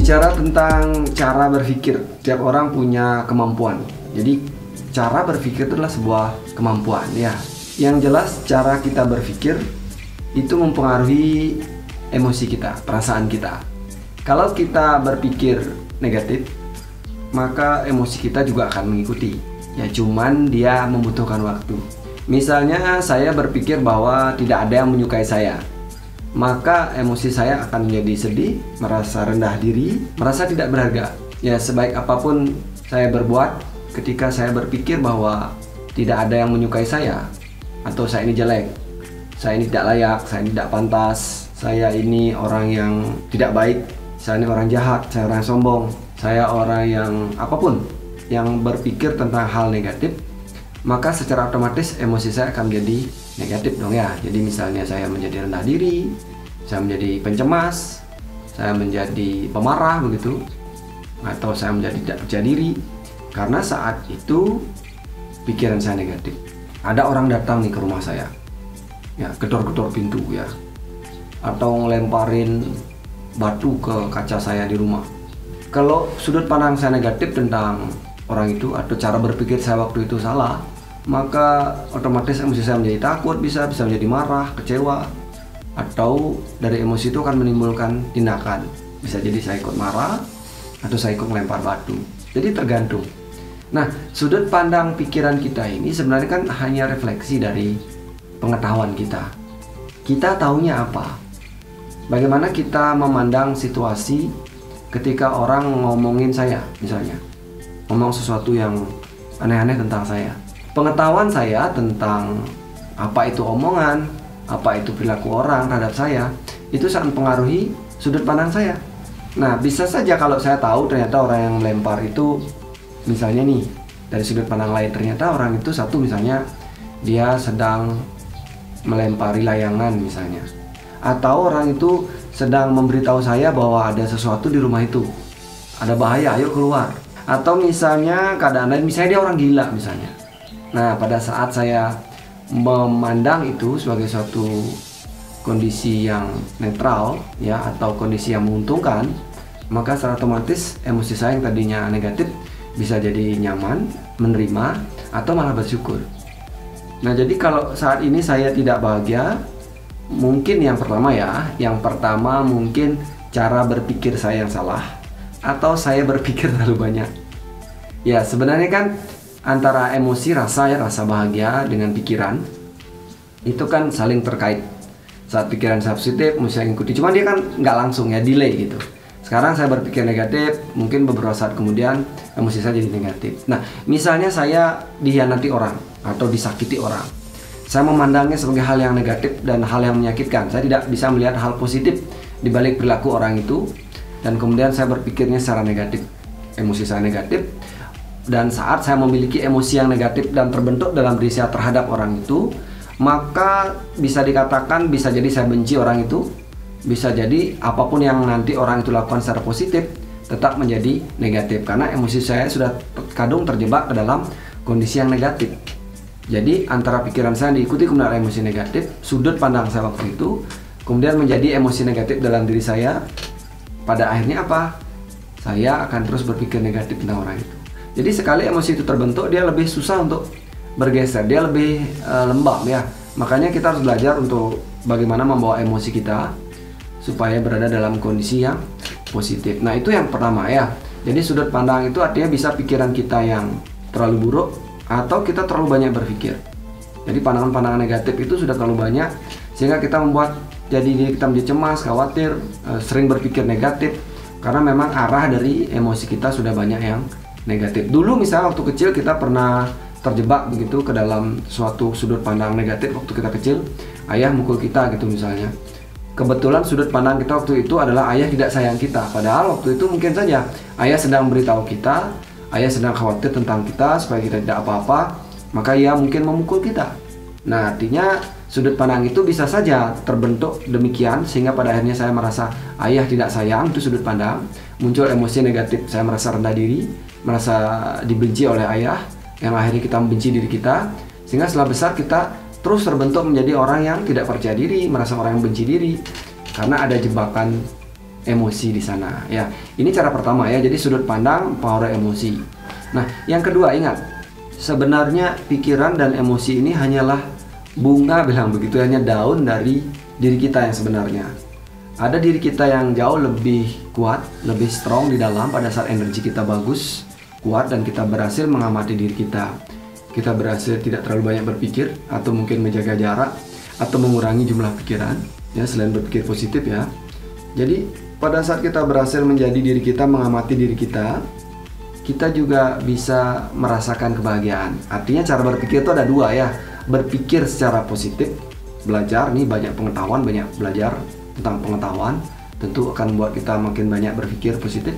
Bicara tentang cara berpikir, setiap orang punya kemampuan. Jadi cara berpikir itu adalah sebuah kemampuan ya. Yang jelas cara kita berpikir itu mempengaruhi emosi kita, perasaan kita. Kalau kita berpikir negatif, maka emosi kita juga akan mengikuti. Ya cuman dia membutuhkan waktu. Misalnya saya berpikir bahwa tidak ada yang menyukai saya, maka emosi saya akan menjadi sedih, merasa rendah diri, merasa tidak berharga. Ya sebaik apapun saya berbuat, ketika saya berpikir bahwa tidak ada yang menyukai saya, atau saya ini jelek, saya ini tidak layak, saya ini tidak pantas, saya ini orang yang tidak baik, saya ini orang jahat, saya orang sombong, saya orang yang apapun yang berpikir tentang hal negatif, maka secara otomatis emosi saya akan menjadi negatif dong ya. Jadi misalnya saya menjadi rendah diri, saya menjadi pencemas, saya menjadi pemarah begitu, atau saya menjadi tidak percaya diri karena saat itu pikiran saya negatif. Ada orang datang nih ke rumah saya, ya gedor-gedor pintu ya, atau ngelemparin batu ke kaca saya di rumah. Kalau sudut pandang saya negatif tentang orang itu atau cara berpikir saya waktu itu salah, maka otomatis emosi saya menjadi takut, bisa menjadi marah, kecewa, atau dari emosi itu akan menimbulkan tindakan. Bisa jadi saya ikut marah atau saya ikut melempar batu. Jadi tergantung. Nah, sudut pandang pikiran kita ini sebenarnya kan hanya refleksi dari pengetahuan kita. Kita taunya apa? Bagaimana kita memandang situasi ketika orang ngomongin saya, misalnya ngomong sesuatu yang aneh-aneh tentang saya. Pengetahuan saya tentang apa itu omongan, apa itu perilaku orang terhadap saya, itu sangat mempengaruhi sudut pandang saya. Nah, bisa saja kalau saya tahu ternyata orang yang melempar itu, misalnya nih, dari sudut pandang lain, ternyata orang itu satu misalnya dia sedang melempari layangan misalnya, atau orang itu sedang memberitahu saya bahwa ada sesuatu di rumah itu, ada bahaya, ayo keluar. Atau misalnya keadaan lain, misalnya dia orang gila misalnya. Nah, pada saat saya memandang itu sebagai suatu kondisi yang netral ya, atau kondisi yang menguntungkan, maka secara otomatis emosi saya yang tadinya negatif bisa jadi nyaman, menerima, atau malah bersyukur. Nah, jadi kalau saat ini saya tidak bahagia, mungkin yang pertama mungkin cara berpikir saya yang salah, atau saya berpikir terlalu banyak. Ya sebenarnya kan antara emosi, rasa bahagia dengan pikiran itu kan saling terkait. Saat pikiran saya positif, emosi saya ikuti. Cuma dia kan nggak langsung ya, delay gitu. Sekarang saya berpikir negatif, mungkin beberapa saat kemudian emosi saya jadi negatif. Nah, misalnya saya dikhianati orang atau disakiti orang, saya memandangnya sebagai hal yang negatif dan hal yang menyakitkan. Saya tidak bisa melihat hal positif di balik perilaku orang itu, dan kemudian saya berpikirnya secara negatif. Emosi saya negatif, dan saat saya memiliki emosi yang negatif dan terbentuk dalam diri saya terhadap orang itu, maka bisa dikatakan bisa jadi saya benci orang itu, bisa jadi apapun yang nanti orang itu lakukan secara positif tetap menjadi negatif karena emosi saya sudah kadung terjebak ke dalam kondisi yang negatif. Jadi antara pikiran saya diikuti kemudian emosi negatif, sudut pandang saya waktu itu kemudian menjadi emosi negatif dalam diri saya. Pada akhirnya apa? Saya akan terus berpikir negatif tentang orang itu. Jadi sekali emosi itu terbentuk, dia lebih susah untuk bergeser, dia lebih lembab ya. Makanya kita harus belajar untuk bagaimana membawa emosi kita supaya berada dalam kondisi yang positif. Nah, itu yang pertama ya. Jadi sudut pandang itu artinya bisa pikiran kita yang terlalu buruk atau kita terlalu banyak berpikir. Jadi pandangan-pandangan negatif itu sudah terlalu banyak sehingga kita membuat jadi diri kita menjadi cemas, khawatir, sering berpikir negatif karena memang arah dari emosi kita sudah banyak yang negatif. Dulu misalnya waktu kecil kita pernah terjebak begitu ke dalam suatu sudut pandang negatif waktu kita kecil, ayah mukul kita gitu misalnya. Kebetulan sudut pandang kita waktu itu adalah ayah tidak sayang kita, padahal waktu itu mungkin saja ayah sedang memberitahu kita, ayah sedang khawatir tentang kita supaya kita tidak apa-apa, maka ia mungkin memukul kita. Nah, artinya sudut pandang itu bisa saja terbentuk demikian sehingga pada akhirnya saya merasa ayah tidak sayang, itu sudut pandang, muncul emosi negatif, saya merasa rendah diri, merasa dibenci oleh ayah, yang akhirnya kita membenci diri kita, sehingga setelah besar kita terus terbentuk menjadi orang yang tidak percaya diri, merasa orang yang benci diri, karena ada jebakan emosi di sana ya. Ini cara pertama ya. Jadi sudut pandang pengaruh emosi. Nah, yang kedua ingat, sebenarnya pikiran dan emosi ini hanyalah bunga, bilang begitu, hanya daun dari diri kita yang sebenarnya. Ada diri kita yang jauh lebih kuat, lebih strong di dalam pada saat energi kita bagus, kuat, dan kita berhasil mengamati diri kita. Kita berhasil tidak terlalu banyak berpikir, atau mungkin menjaga jarak, atau mengurangi jumlah pikiran ya, selain berpikir positif ya. Jadi pada saat kita berhasil menjadi diri kita, mengamati diri kita juga bisa merasakan kebahagiaan. Artinya cara berpikir itu ada dua ya. Berpikir secara positif, belajar nih, banyak pengetahuan, banyak belajar tentang pengetahuan, tentu akan membuat kita makin banyak berpikir positif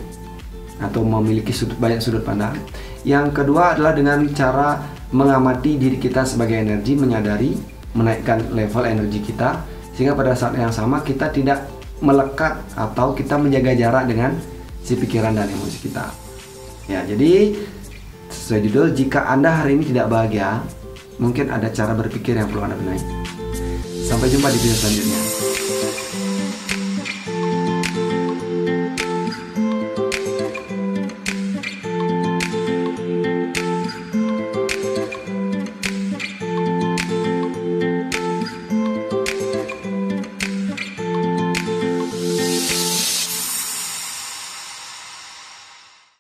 atau memiliki banyak sudut pandang. Yang kedua adalah dengan cara mengamati diri kita sebagai energi, menyadari, menaikkan level energi kita, sehingga pada saat yang sama kita tidak melekat atau kita menjaga jarak dengan si pikiran dan emosi kita. Ya, jadi sesuai judul, jika Anda hari ini tidak bahagia, mungkin ada cara berpikir yang perlu Anda benahi. Sampai jumpa di video selanjutnya.